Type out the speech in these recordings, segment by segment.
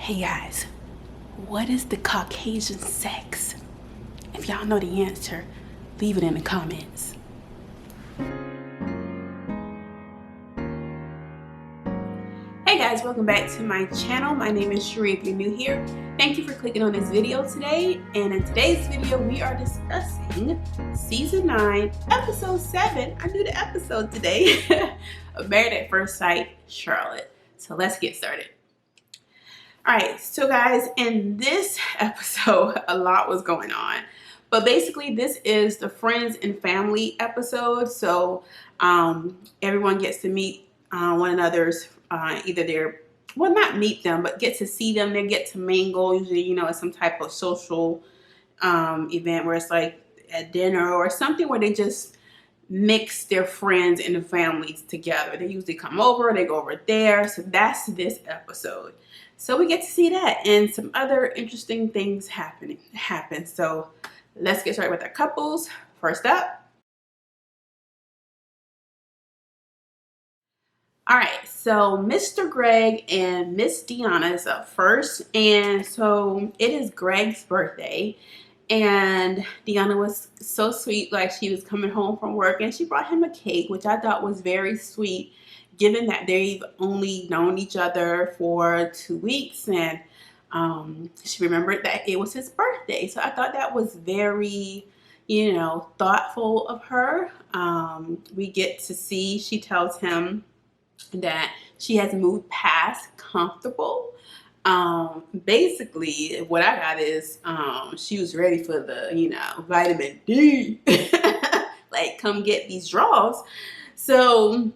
Hey guys, what is the Caucasian sex? If y'all know the answer, leave it in the comments. Hey guys, welcome back to my channel. My name is Sheree. If you're new here, thank you for clicking on this video today. And in today's video, we are discussing season 9, episode 7. I knew the episode today. Married at First Sight, Charlotte. So let's get started. All right, so guys, in this episode, a lot was going on. But basically, this is the friends and family episode. So everyone gets to meet one another's, either they're, well, not meet them, but get to see them. They get to mingle. Usually, you know, it's some type of social event where it's like a dinner or something where they just mix their friends and the families together. They usually come over, they go over there. So that's this episode. So we get to see that and some other interesting things happen. So let's get started with our couples. First up. All right, so Mr. Greg and Miss Dianna is up first. And so it is Greg's birthday. And Dianna was so sweet, like she was coming home from work and she brought him a cake, which I thought was very sweet, given that they've only known each other for 2 weeks. And she remembered that it was his birthday. So I thought that was very, you know, thoughtful of her. We get to see, she tells him that she has moved past comfortable. Basically what I got is she was ready for the, you know, vitamin D. Like, come get these draws. So,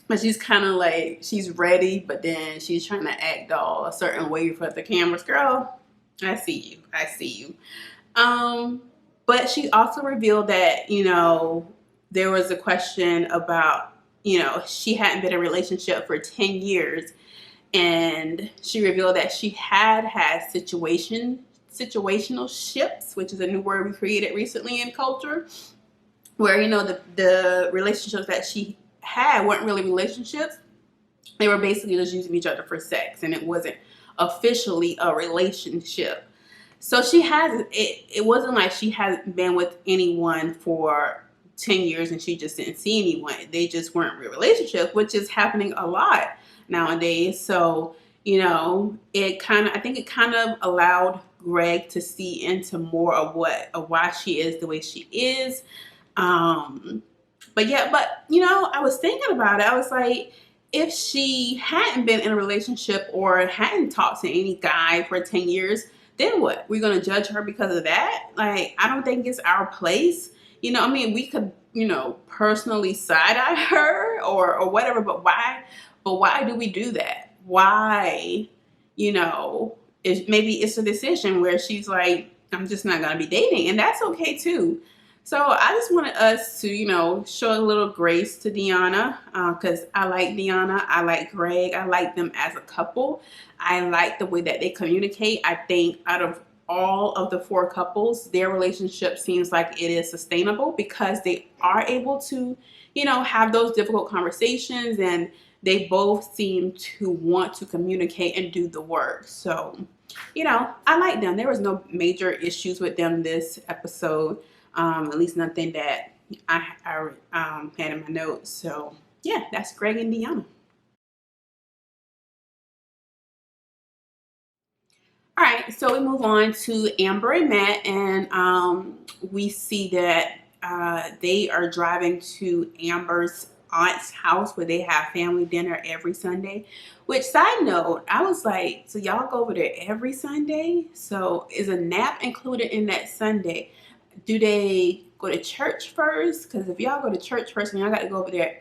but she's kind of like, she's ready, but then she's trying to act all a certain way for the cameras. Girl, I see you. But she also revealed that, you know, there was a question about, you know, she hadn't been in a relationship for 10 years. And she revealed that she had situational ships, which is a new word we created recently in culture, where, you know, the relationships that she had weren't really relationships. They were basically just using each other for sex, and it wasn't officially a relationship. So she has, it wasn't like she hadn't been with anyone for 10 years and she just didn't see anyone. They just weren't real relationships, which is happening a lot nowadays. So, you know, I think it kind of allowed Greg to see into more of why she is the way she is. But you know, I was thinking about it. I was like, if she hadn't been in a relationship or hadn't talked to any guy for 10 years, then what? We're going to judge her because of that? Like, I don't think it's our place. You know, I mean, we could, you know, personally side-eye her or whatever, but why do we do that? Why, you know, maybe it's a decision where she's like, I'm just not going to be dating, and that's okay too. So I just wanted us to, you know, show a little grace to Dianna, because I like Dianna, I like Greg, I like them as a couple. I like the way that they communicate. I think out of all of the 4 couples, their relationship seems like it is sustainable because they are able to, you know, have those difficult conversations, and they both seem to want to communicate and do the work. So, you know, I like them. There was no major issues with them this episode, at least nothing that I had in my notes. So yeah, that's Greg and Dianna. All right, so we move on to Amber and Matt, and we see that they are driving to Amber's aunt's house where they have family dinner every Sunday. Which, side note, I was like, so y'all go over there every Sunday? So is a nap included in that Sunday? Do they go to church first? Because if y'all go to church first and y'all got to go over there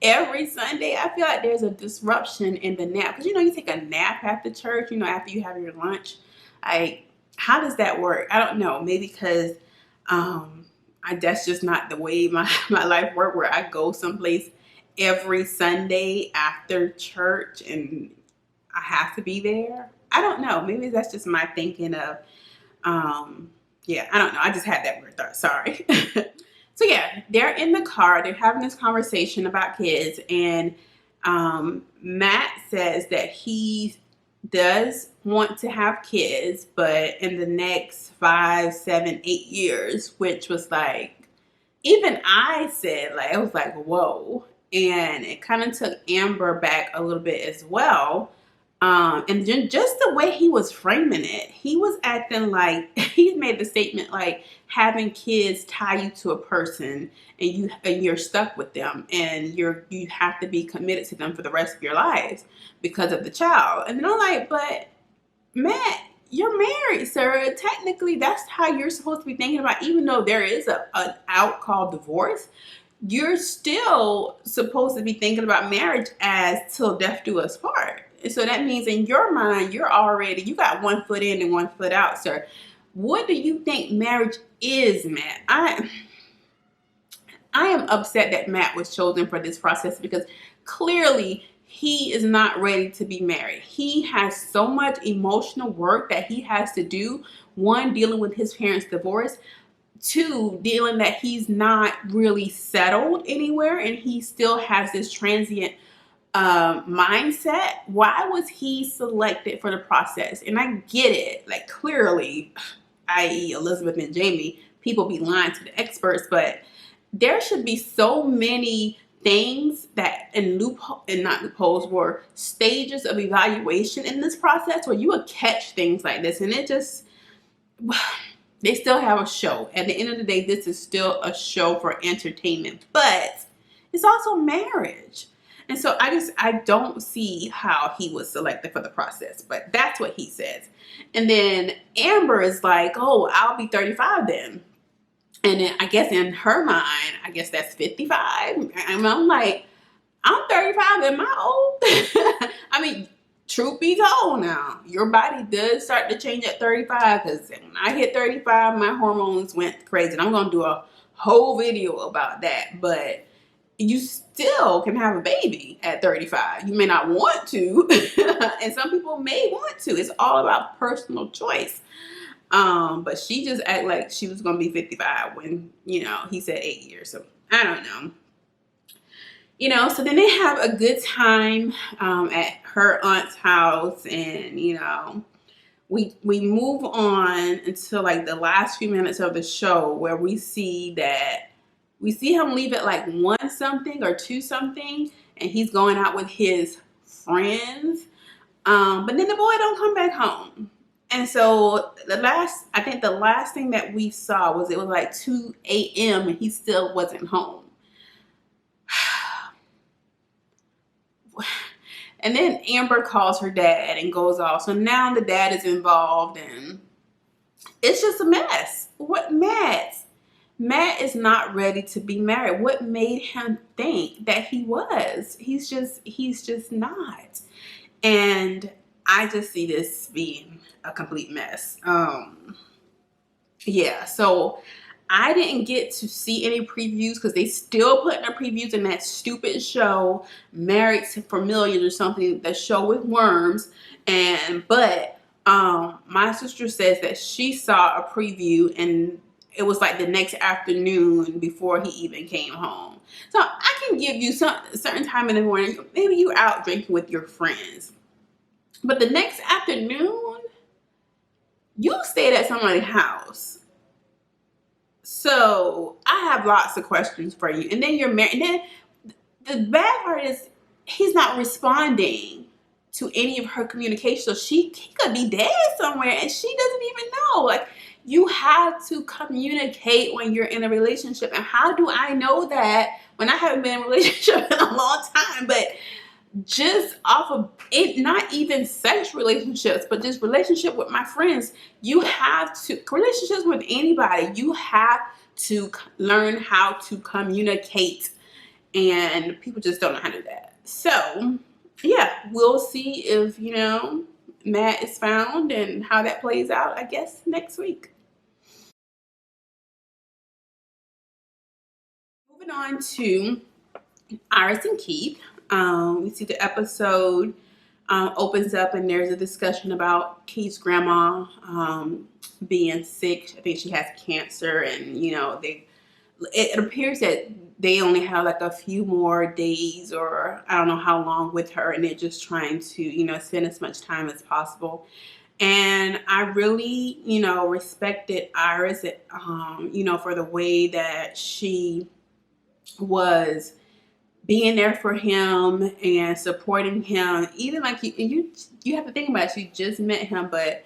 every Sunday, I feel like there's a disruption in the nap. Because, you know, you take a nap after church, you know, after you have your lunch. How does that work? I don't know. Maybe because that's just not the way my life works, where I go someplace every Sunday after church and I have to be there. I don't know. Maybe that's just my thinking of, yeah, I don't know. I just had that weird thought. Sorry. So yeah, they're in the car. They're having this conversation about kids, and Matt says that he does want to have kids, but in the next 5, 7, 8 years, which was like, even I said, like, I was like, whoa. And it kind of took Amber back a little bit as well. And just the way he was framing it, he was acting like he made the statement like having kids tie you to a person, and you're stuck with them, and you have to be committed to them for the rest of your lives because of the child. And then I'm like, but Matt, you're married, sir. Technically, that's how you're supposed to be thinking about. Even though there is an out called divorce, you're still supposed to be thinking about marriage as till death do us part. And so that means in your mind, you got one foot in and one foot out, sir. What do you think marriage is, Matt? I am upset that Matt was chosen for this process because clearly he is not ready to be married. He has so much emotional work that he has to do. One, dealing with his parents' divorce. Two, dealing that he's not really settled anywhere and he still has this transient mindset. Why was he selected for the process? And I get it, like clearly, i.e. Elizabeth and Jamie, people be lying to the experts, but there should be so many things that not loopholes, were stages of evaluation in this process where you would catch things like this, and it just they still have a show. At the end of the day, this is still a show for entertainment, but it's also marriage. And so I don't see how he was selected for the process, but that's what he says. And then Amber is like, oh, I'll be 35 then. And then I guess in her mind, I guess that's 55. And I'm like, I'm 35. Am I old? I mean, truth be told now, your body does start to change at 35, because when I hit 35, my hormones went crazy. And I'm going to do a whole video about that. But you still can have a baby at 35. You may not want to, and some people may want to. It's all about personal choice. But she just act like she was gonna be 55 when, he said 8 years. So I don't know. So then they have a good time at her aunt's house, and we move on until like the last few minutes of the show, where we see him leave at like 1 something or 2 something, and he's going out with his friends. But then the boy don't come back home. And so the last thing that we saw was it was like 2 a.m. and he still wasn't home. And then Amber calls her dad and goes off. So now the dad is involved, and it's just a mess. What mess? Matt is not ready to be married. What made him think that he was? He's just not. And I just see this being a complete mess. Yeah, so I didn't get to see any previews because they still putting their previews in that stupid show, Married for Millions or something, the show with worms. But my sister says that she saw a preview and it was like the next afternoon before he even came home. So I can give you some certain time in the morning, maybe you're out drinking with your friends, but the next afternoon you stayed at somebody's house. So I have lots of questions for you. And then you're married. And then the bad part is he's not responding to any of her communication. So he could be dead somewhere and she doesn't even know. Like, you have to communicate when you're in a relationship. And how do I know that when I haven't been in a relationship in a long time? But just off of it, not even sex relationships, but just relationship with my friends, relationships with anybody, you have to learn how to communicate, and people just don't know how to do that. So yeah, we'll see if Matt is found and how that plays out, I guess, next week. Moving on to Iris and Keith. We see the episode opens up and there's a discussion about Keith's grandma being sick. I think she has cancer, and it appears that they only have like a few more days, or I don't know how long, with her, and they're just trying to, you know, spend as much time as possible. And I really, you know, respected Iris, you know, for the way that she was being there for him and supporting him. Even like you have to think about it, she just met him, but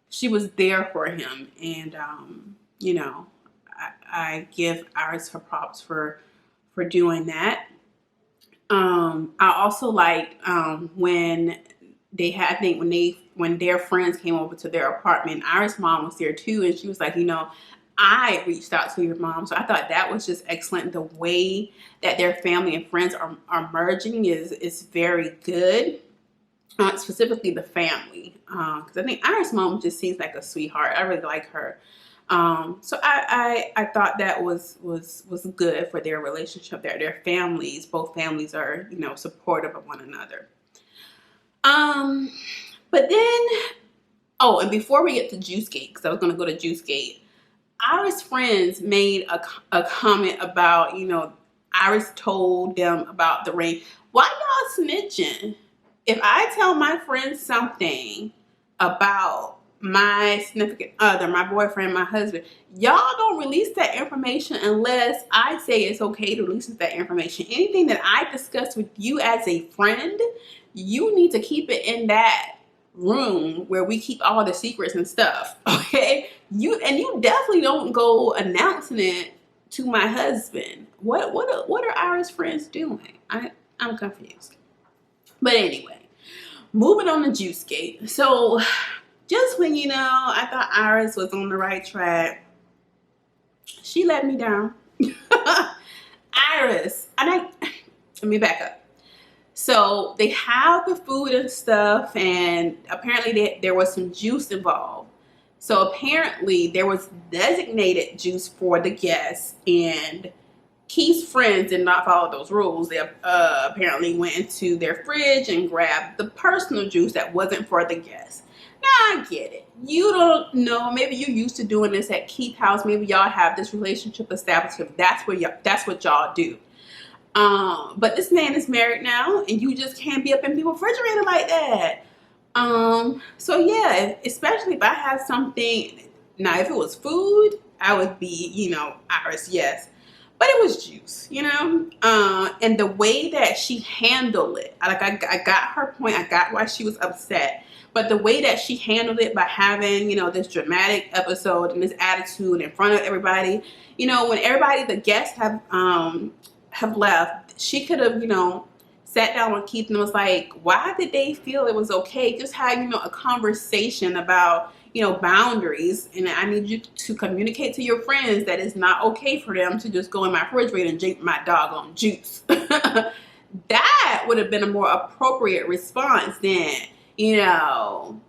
she was there for him. And you know, I give Iris her props for doing that. I also liked when they had, I think when their friends came over to their apartment, Iris' mom was there too, and she was like, you know, I reached out to your mom. So I thought that was just excellent. The way that their family and friends are merging is very good. Specifically the family, because I think Iris' mom just seems like a sweetheart. I really like her. So I thought that was good for their relationship. Their families, both families are, you know, supportive of one another. But then, oh, and before we get to Juicegate, because I was going to go to Juicegate, Iris' friends made a comment about, you know, Iris told them about the ring. Why y'all snitching? If I tell my friends something about my significant other, my boyfriend, my husband, y'all don't release that information unless I say it's okay to release that information. Anything that I discuss with you as a friend, you need to keep it in that room where we keep all the secrets and stuff. Okay? You definitely don't go announcing it to my husband. What are Iris friends doing? I'm confused. But anyway, moving on to Juicegate. So just when, you know, I thought Iris was on the right track, she let me down. Iris, let me back up. So they have the food and stuff, and apparently there was some juice involved. So apparently there was designated juice for the guests, and Keith's friends did not follow those rules. They apparently went into their fridge and grabbed the personal juice that wasn't for the guests. Now I get it. You don't know. Maybe you're used to doing this at Keith's house. Maybe y'all have this relationship established. That's what y'all do. But this man is married now, and you just can't be up in people's refrigerator like that. So yeah, especially if I have something. Now, if it was food, I would be, you know, Iris, yes. But it was juice, you know? And the way that she handled it, like I got her point. I got why she was upset. But the way that she handled it by having, you know, this dramatic episode and this attitude in front of everybody, you know, when everybody, the guests have left, she could have, you know, sat down with Keith and was like, why did they feel it was okay? Just have, you know, a conversation about, you know, boundaries. And I need you to communicate to your friends that it's not okay for them to just go in my refrigerator and drink my doggone juice. That would have been a more appropriate response than, you know,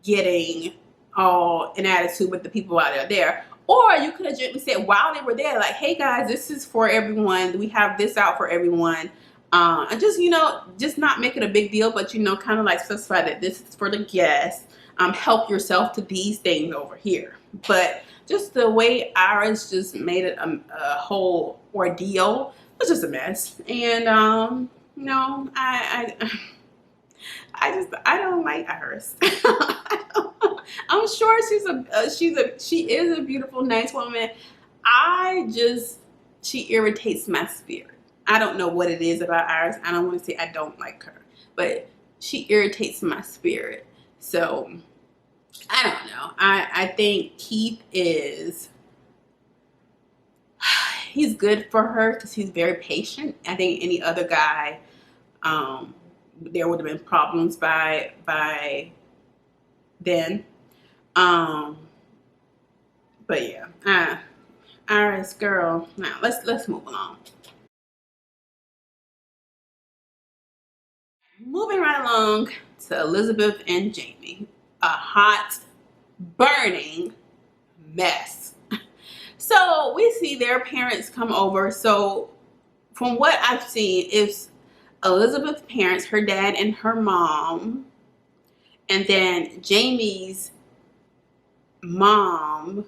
getting all an attitude with the people out there. Or you could have gently said while they were there, like, hey guys, this is for everyone. We have this out for everyone. And just, you know, just not make it a big deal, but, you know, kind of like specify that this is for the guests. Help yourself to these things over here. But just the way Iris just made it a whole ordeal was just a mess. And, you know, I don't like Iris. I'm sure she is a beautiful, nice woman. She irritates my spirit. I don't know what it is about Iris. I don't want to say I don't like her, but she irritates my spirit. So I don't know. I think Keith he's good for her because he's very patient. I think any other guy, there would have been problems by then. But yeah, Iris, girl. Now let's move along. Moving right along to Elizabeth and Jamie, a hot, burning mess. So we see their parents come over. So from what I've seen, it's Elizabeth's parents, her dad and her mom, and then Jamie's mom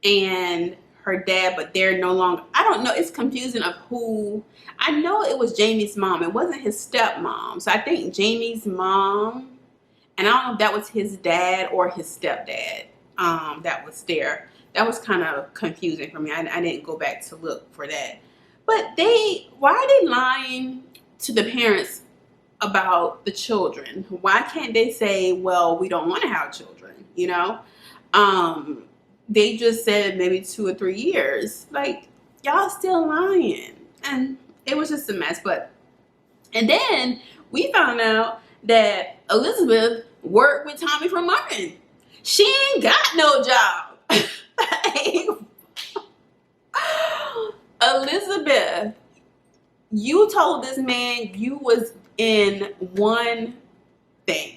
and her dad, but they're no longer, I don't know, it's confusing of who. I know it was Jamie's mom. It wasn't his stepmom. So I think Jamie's mom, and I don't know if that was his dad or his stepdad that was there. That was kind of confusing for me. I didn't go back to look for that. But why are they lying to the parents about the children? Why can't they say, well, we don't want to have children, you know? They just said maybe 2 or 3 years. Like, y'all still lying. And it was just a mess. And then we found out that Elizabeth worked with Tommy from Martin. She ain't got no job. Elizabeth, you told this man you was in one thing.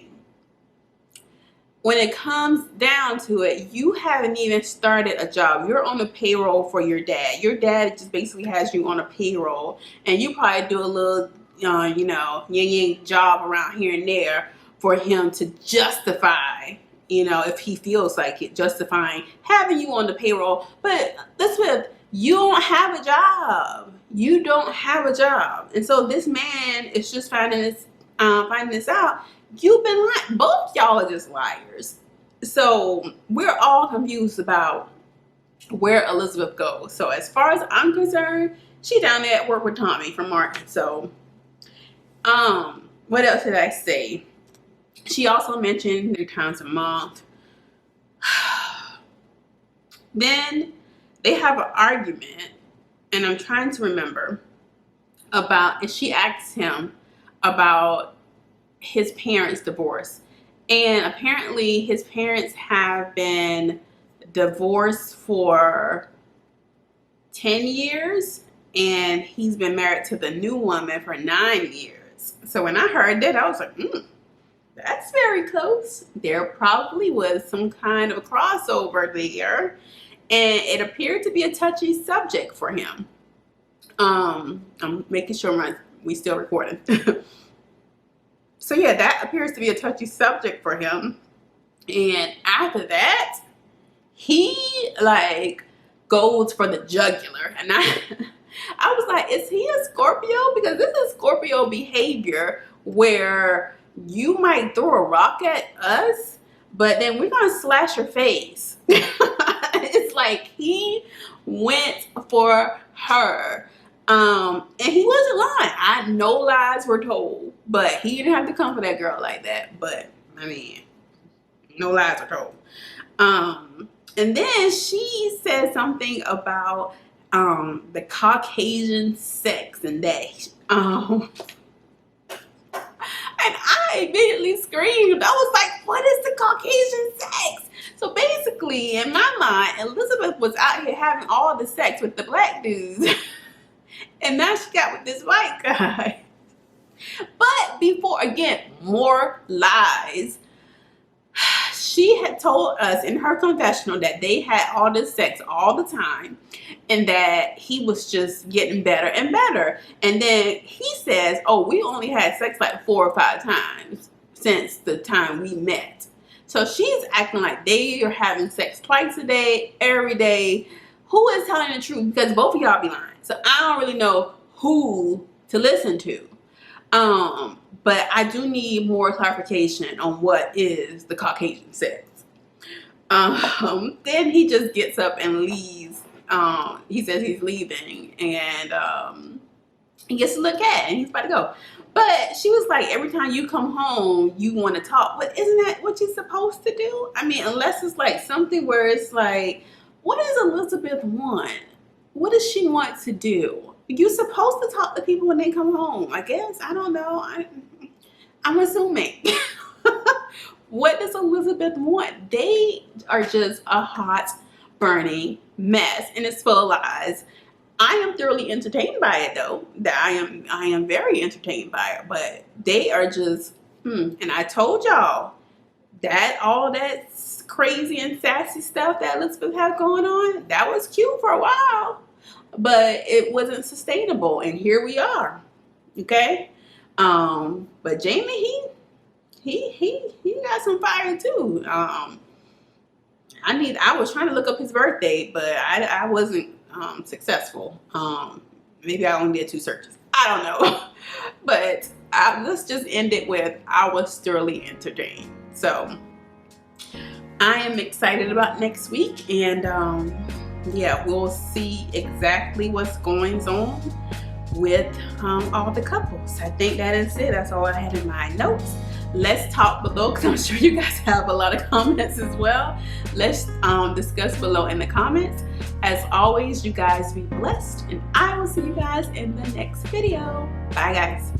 When it comes down to it, you haven't even started a job. You're on the payroll for your dad. Your dad just basically has you on a payroll, and you probably do a little, yang job around here and there for him to justify, if he feels like it, justifying having you on the payroll. But Elizabeth, you don't have a job. You don't have a job. And so this man is just finding this out. You've been lying. Both y'all are just liars. So we're all confused about where Elizabeth goes. So as far as I'm concerned, she down there at work with Tommy from Martin. So what else did I say? She also mentioned 3 times a month. Then they have an argument, and I'm trying to remember and she asks him about his parents' divorce. And apparently his parents have been divorced for 10 years, and he's been married to the new woman for 9 years. So when I heard that, I was like, that's very close. There probably was some kind of a crossover there, and it appeared to be a touchy subject for him. I'm making sure we still recording. So yeah, that appears to be a touchy subject for him. And after that, he goes for the jugular. And I was like, is he a Scorpio? Because this is Scorpio behavior where you might throw a rock at us, but then we're going to slash your face. It's like he went for her. And he wasn't lying. No lies were told, but he didn't have to come for that girl like that. But I mean, no lies were told. And then she said something about the Caucasian sex and that. And I immediately screamed. I was like, what is the Caucasian sex? So basically, in my mind, Elizabeth was out here having all the sex with the black dudes. And now she got with this white guy. But before, again, more lies. She had told us in her confessional that they had all this sex all the time, and that he was just getting better and better. And then he says, oh, we only had sex like 4 or 5 times since the time we met. So she's acting like they are having sex twice a day, every day. Who is telling the truth? Because both of y'all be lying. So I don't really know who to listen to. But I do need more clarification on what is the Caucasian sex. Then he just gets up and leaves. He says he's leaving, and he gets to look at it, and he's about to go. But she was like, every time you come home, you want to talk. But isn't that what you're supposed to do? I mean, unless it's like something where it's like, what does Elizabeth want? What does she want to do? You're supposed to talk to people when they come home, I guess. I don't know. I'm assuming. What does Elizabeth want? They are just a hot, burning mess, and it's full of lies. I am thoroughly entertained by it, though. That I am very entertained by it. But they are just, and I told y'all that all that crazy and sassy stuff that Elizabeth had going on, that was cute for a while, but it wasn't sustainable, and here we are. Okay. But Jamie, he got some fire too. I was trying to look up his birthday, but I wasn't successful. Maybe I only did 2 searches. I don't know. But let's just end it with, I was thoroughly entertained. So I am excited about next week, and yeah, we'll see exactly what's going on with all the couples. I think that is it. That's all I had in my notes. Let's talk below, because I'm sure you guys have a lot of comments as well. Let's discuss below in the comments. As always, you guys be blessed, and I will see you guys in the next video. Bye, guys.